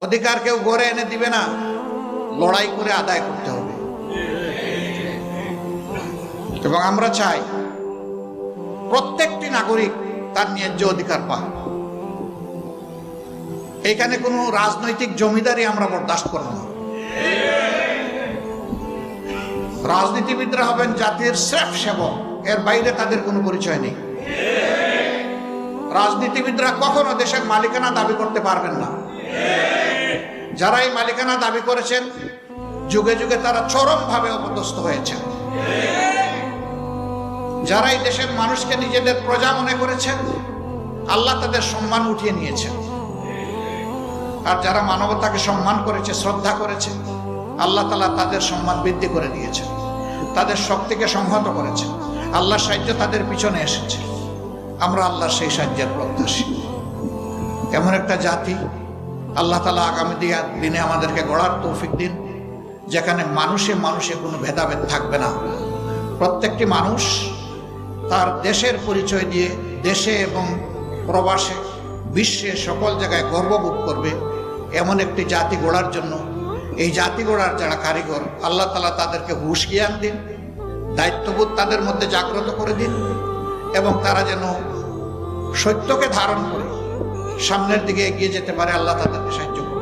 অধিকার কেউ গড়ে এনে দিবে না, লড়াই করে আদায় করতে হবে। এবং আমরা চাই প্রত্যেকটি নাগরিক তার ন্যায্য অধিকার পাক। এখানে কোনো রাজনৈতিক জমিদারি আমরা বরদাস্ত করব না। রাজনীতিবিদরা হবেন জাতির স্রেফ সেবক, এর বাইরে তাদের কোনো পরিচয় নেই। রাজনীতিবিদরা কখনো দেশের মালিকানা দাবি করতে পারবেন না। যারা এই মালিকানা দাবি করেছেন, যুগে যুগে তারা চরমভাবে অপদস্থ হয়েছেন। যারা এই দেশের মানুষকে নিজেদের প্রজা মনে করেছেন, আল্লাহ তাদের সম্মান উঠিয়ে নিয়েছেন। আর যারা মানবতাকে সম্মান করেছে, শ্রদ্ধা করেছে, আল্লাহ তাআলা তাদের সম্মান বৃদ্ধি করে দিয়েছেন, তাদের শক্তিকে সংহত করেছেন। আল্লাহর সাহায্য তাদের পিছনে এসেছে। আমরা আল্লাহর সেই সাহায্যের প্রত্যাশী। এমন একটা জাতি আল্লাহ তাআলা আগামী দিনে আমাদেরকে গড়ার তৌফিক দিন, যেখানে মানুষে মানুষে কোনো ভেদাভেদ থাকবে না। প্রত্যেকটি মানুষ তার দেশের পরিচয় দিয়ে দেশে এবং প্রবাসে, বিশ্বে সকল জায়গায় গর্ববোধ করবে। এমন একটি জাতি গড়ার জন্য, এই জাতি গড়ার যারা কারিগর, আল্লাহ তাআলা তাদেরকে হুঁশ জ্ঞান দিন, দায়িত্ববোধ তাদের মধ্যে জাগ্রত করে দিন, এবং তারা যেন সত্যকে ধারণ করে সামনের দিকে এগিয়ে যেতে পারে। আল্লাহ তাদেরকে সাহায্য করুন।